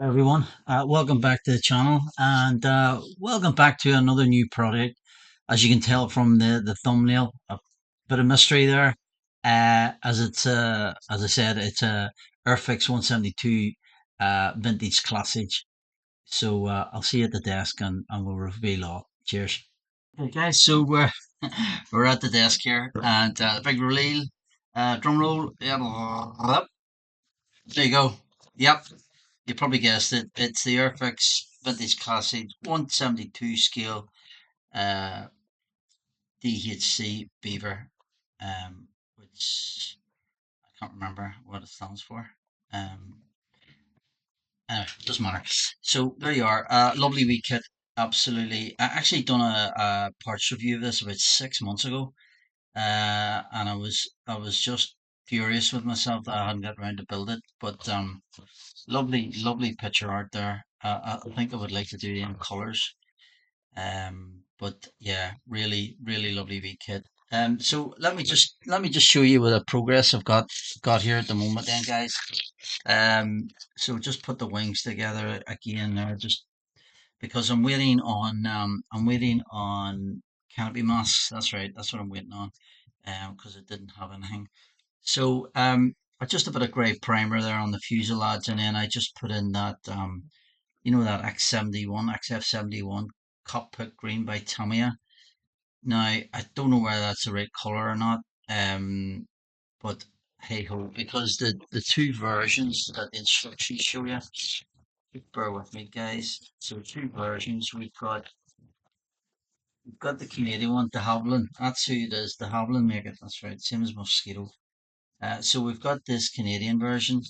Everyone. Welcome back to the channel and welcome back to another new project. As you can tell from the thumbnail, a bit of mystery there. As I said, it's a AIRFIX 172 vintage classic. So I'll see you at the desk and we'll reveal all. Cheers. Okay, guys. So we're we're at the desk here and big reveal. Drum roll. Yeah, there you go. Yep. You probably guessed it. It's the AIRFIX Vintage Classic 172 scale uh, DHC Beaver, which I can't remember what it stands for. Um, anyway, doesn't matter. So there you are. Lovely wee kit. Absolutely. I actually done a parts review of this about 6 months ago, and I was just furious with myself that I hadn't got around to build it. But lovely, lovely picture art there. I think I would like to do it in colours. But yeah, really, really lovely wee kit. So let me just show you what the progress I've got here at the moment, then, guys. So just put the wings together again there, just because I'm waiting on canopy masks. That's right. That's what I'm waiting on. Because it didn't have anything. So I just a bit of grey primer there on the fuselage, and then I just put in that that X71, XF71 cockpit green by Tamiya. Now I don't know whether that's the right color or not, but hey ho, because the two versions that the instructions show you, bear with me, guys. So two versions. We've got the Canadian one, de Havilland. That's who it is. De Havilland make it. That's right. Same as Mosquito. So we've got this Canadian version,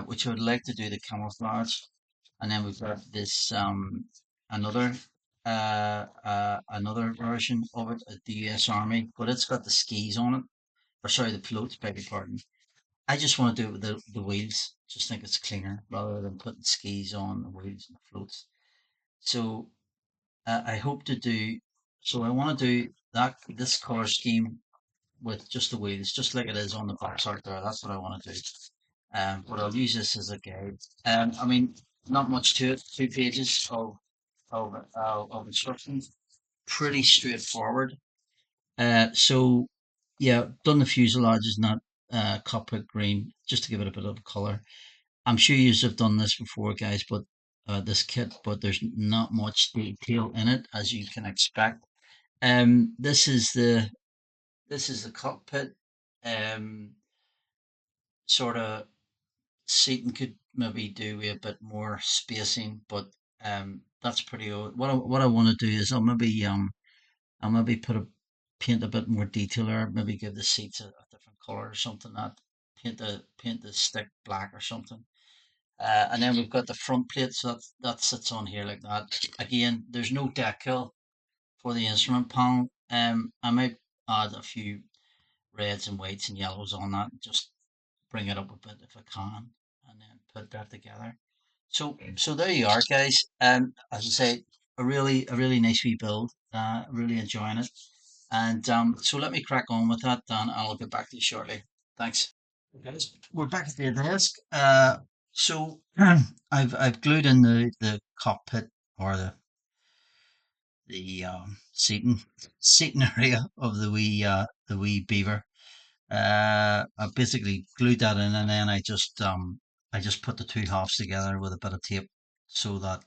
which I would like to do the camouflage, and then we've got this another another version of it at the U.S. Army, but it's got the skis on it, or sorry, the floats. Beg your pardon. I just want to do it with the wheels. Just think it's cleaner rather than putting skis on the wheels and the floats. So I hope to do. So I want to do that this color scheme with just the wheels, just like it is on the box art there. That's what I want to do. But I'll use this as a guide. I mean, not much to it. 2 pages of instructions. Pretty straightforward. So yeah, done the fuselage is not cockpit green, just to give it a bit of color. I'm sure you have done this before, guys, but this kit, but there's not much detail in it, as you can expect. Um, this is the this is the cockpit. Um, Sort of seating could maybe do with a bit more spacing, but that's pretty old. What I want to do is I'll maybe paint a bit more detail there, maybe give the seats a different color or something, that paint the stick black or something. And then we've got the front plate, so that sits on here like that. Again, there's no decal for the instrument panel. I might add a few reds and whites and yellows on that, just bring it up a bit if I can, and then put that together. So there you are, guys. As I say, a really nice wee build. Really enjoying it. And so let me crack on with that, Dan. I'll get back to you shortly. Thanks. Guys, we're back at the desk. So I've glued in the cockpit, or the seating area of the wee beaver. I basically glued that in, and then I just put the two halves together with a bit of tape so that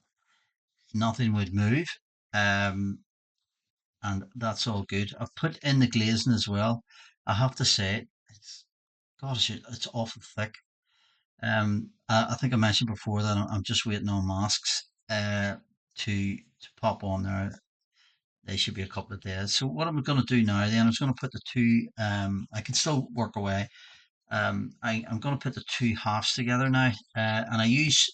nothing would move. Um, and that's all good. I've put in the glazing as well. I have to say, gosh, it's awful thick. I think I mentioned before that I'm just waiting on masks to pop on there. They should be a couple of days. So what I'm going to do now, then, I'm going to put the two. I can still work away. I'm going to put the two halves together now, and I use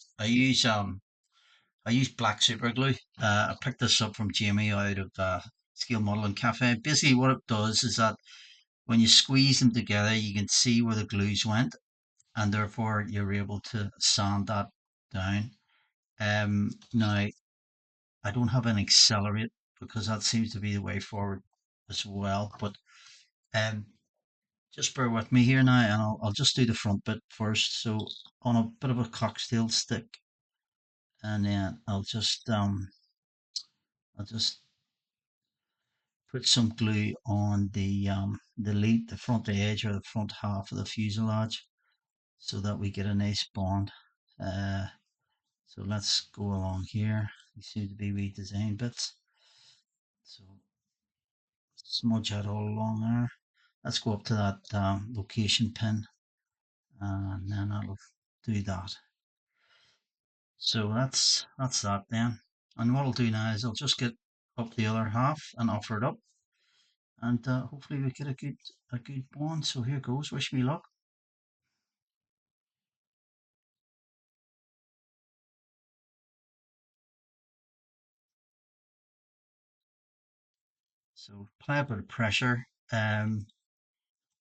black super glue. I picked this up from Jamie out of Scale Modeling Cafe. Basically, what it does is that when you squeeze them together, you can see where the glues went, and therefore you're able to sand that down. Now I don't have an accelerate because that seems to be the way forward as well, but um, Just bear with me here now, and I'll just do the front bit first. So on a bit of a cocktail stick, and then I'll just put some glue on the lead, the front edge or the front half of the fuselage, so that we get a nice bond. Uh, so let's go along here. These seem to be wee design bits. So smudge that all along there. Let's go up to that location pin, and then I'll do that. So that's that then. And what I'll do now is I'll just get up the other half and offer it up, and hopefully we get a good bond. So here goes. Wish me luck. So apply a bit of pressure, and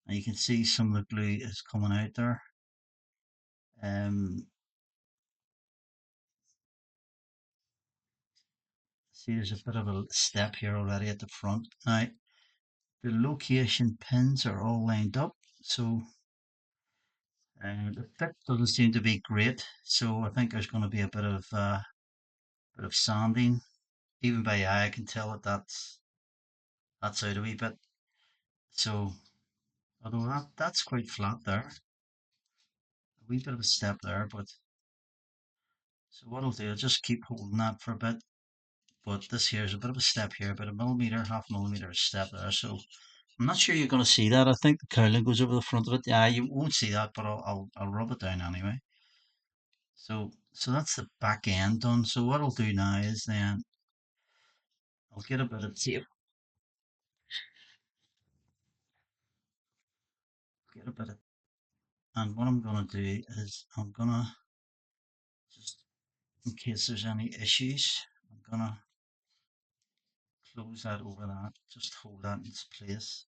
you can see some of the glue is coming out there. See, there's a bit of a step here already at the front. Now the location pins are all lined up, so the fit doesn't seem to be great. So I think there's going to be a bit of sanding. Even by eye, I can tell that that's out a wee bit. So although that's quite flat there, a wee bit of a step there, but so what I'll do, I'll just keep holding that for a bit. But this here is a bit of a step here, about a millimeter, half millimeter step there. So I'm not sure you're going to see that. I think the cowling goes over the front of it. Yeah, you won't see that, but I'll rub it down anyway. So that's the back end done. So what I'll do now is then I'll get a bit of tape, get a bit of, and what I'm going to do is I'm going to just in case there's any issues, I'm going to close that over that, just hold that in its place.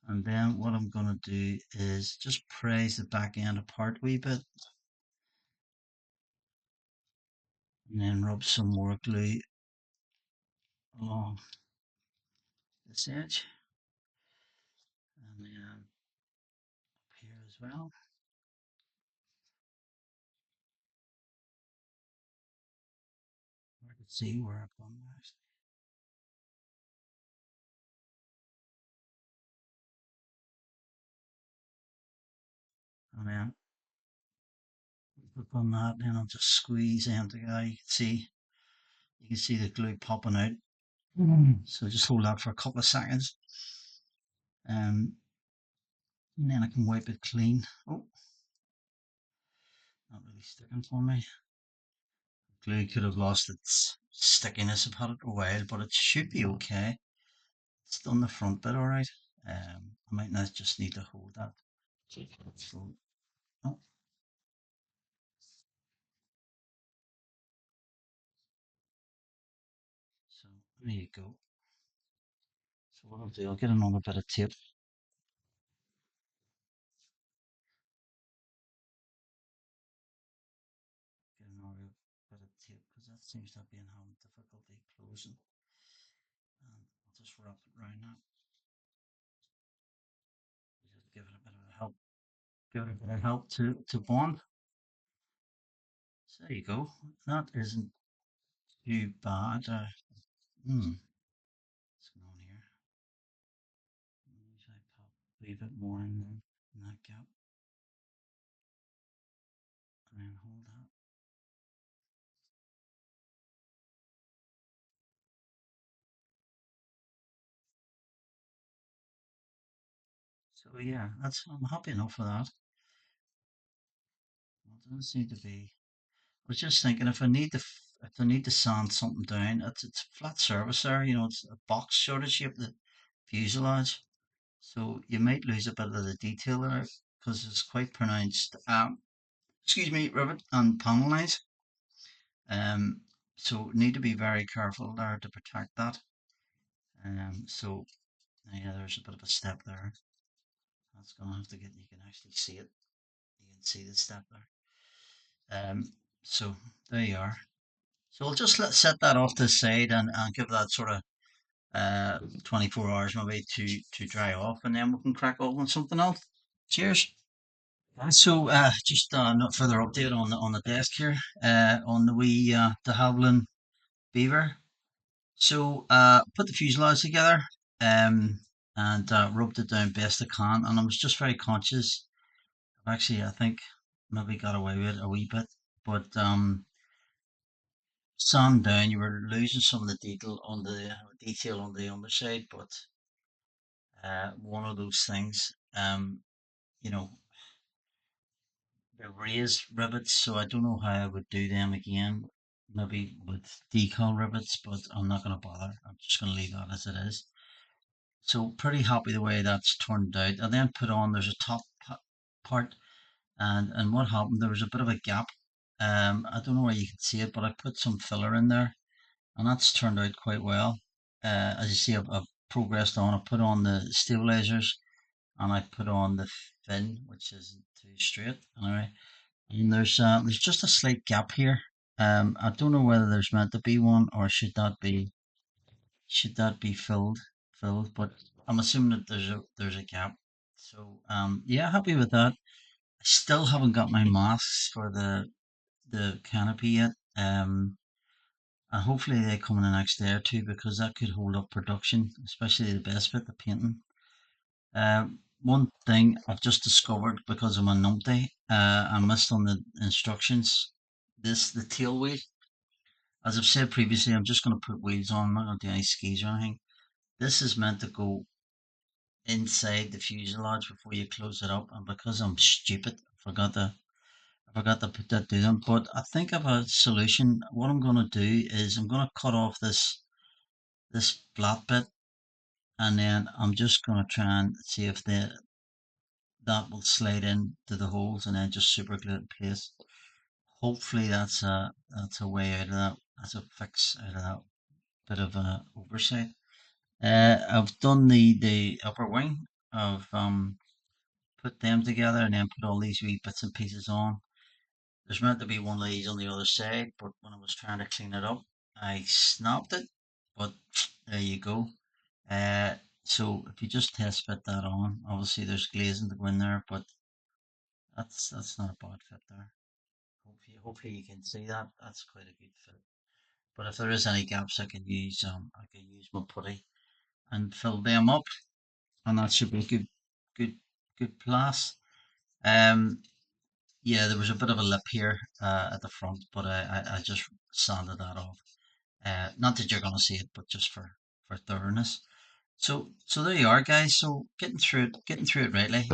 And then what I'm going to do is just prise the back end apart a wee bit, and then rub some more glue along this edge, and then up here as well. I can see where I've gone next. And then click on that, then I'll just squeeze in together. You can see the glue popping out. So just hold that for a couple of seconds. And then I can wipe it clean. Oh, not really sticking for me. Glue could have lost its stickiness. I've had it a while, but it should be okay. It's done the front bit all right. I might not just need to hold that. So, oh, so there you go. So what I'll do, I'll get another bit of tape. Get another bit of tape because that seems to have been having difficulty closing. And I'll just wrap it around that. Just give it a bit of help. Give it a bit of help to bond. So there you go. That isn't too bad. What's going on here? Maybe if I pop a wee bit more in there in that gap and then hold that. So yeah, I'm happy enough with that. Well, it doesn't seem to be. I was just thinking if I need to sand something down, it's a flat surface there. It's a box sort of shape, the fuselage. So you might lose a bit of the detail there because it's quite pronounced. Excuse me, rivet and panel lines. Um, so need to be very careful there to protect that. So yeah, there's a bit of a step there. That's gonna have to get. You can actually see it. You can see the step there. So there you are. So we'll just set that off to the side and give that sort of uh, 24 hours maybe to dry off, and then we can crack on something else. Cheers. So, just not further update on the desk here, on the wee de Havilland Beaver. So, put the fuselage together, um, and rubbed it down best I can, and I was just very conscious. Actually, I think maybe got away with it a wee bit, but sand down, you were losing some of the detail on the underside, but one of those things, you know, they're raised rivets, so I don't know how I would do them again. Maybe with decal rivets, but I'm not going to bother. I'm just going to leave that as it is. So pretty happy the way that's turned out. I then put on, there's a part, and what happened, there was a bit of a gap. I don't know where you can see it, but I put some filler in there, and that's turned out quite well. As you see, I've progressed on. I put on the stabilizers, and I put on the fin, which isn't too straight. Anyway, and there's just a slight gap here. I don't know whether there's meant to be one, or should that be filled, but I'm assuming that there's a gap. So yeah, happy with that. I still haven't got my masks for the canopy yet. And hopefully they come in the next day or two, because that could hold up production, especially the best bit, the painting. One thing I've just discovered because of my numpty, I missed on the instructions. The tail wheel. As I've said previously, I'm just going to put wheels on. I'm not going to do any skis or anything. This is meant to go inside the fuselage before you close it up, and because I'm stupid, I forgot to put that to them. But I think of a solution. What I'm going to do is I'm going to cut off this flat bit, and then I'm just going to try and see if that will slide in to the holes, and then just super glue it in place. Hopefully that's a way out of that. That's a fix out of that bit of a oversight. I've done the upper wing. I've put them together, and then put all these wee bits and pieces on. There's meant to be one of these on the other side, but when I was trying to clean it up, I snapped it. But there you go. So if you just test fit that on, obviously there's glazing to go in there, but that's not a bad fit there. Hopefully you can see that. That's quite a good fit. But if there is any gaps, I can use my putty and fill them up, and that should be good, good plus. Um, yeah, there was a bit of a lip here at the front, but I just sanded that off. Not that you're gonna see it, but just for thoroughness. So there you are, guys. So getting through it rightly.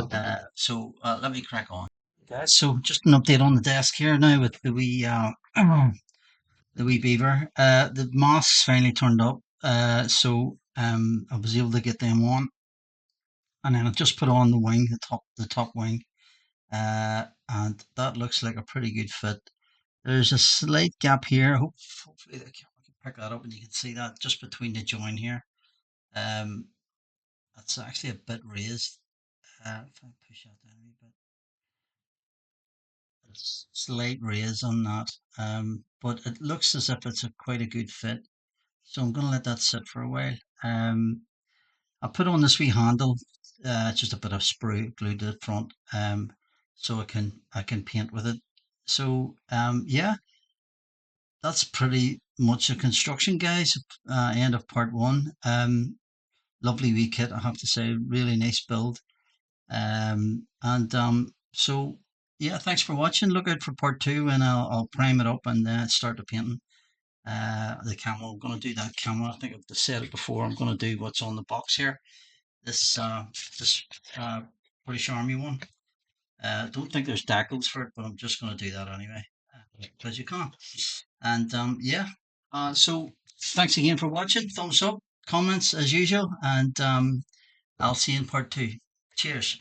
So let me crack on, guys. So just an update on the desk here now with the wee beaver. The masks finally turned up. So I was able to get them on, and then I just put on the wing, the top wing, and that looks like a pretty good fit. There's a slight gap here. Hopefully the camera can pick that up, and you can see that just between the join here. Um, that's actually a bit raised. If I push that down a wee bit, there's a slight raise on that. But it looks as if it's quite a good fit. So I'm going to let that sit for a while. I put on this wee handle, just a bit of spray glued to the front, so I can paint with it. So yeah, that's pretty much the construction, guys. End of part one. Lovely wee kit, I have to say, really nice build. And yeah, thanks for watching. Look out for part two, and I'll prime it up and start the painting. The camera, I'm going to do that camera. I think I've said it before. I'm going to do what's on the box here. This British Army one. Don't think there's decals for it, but I'm just going to do that anyway, because you can't. And yeah, so thanks again for watching. Thumbs up, comments as usual, and I'll see you in part two. Cheers.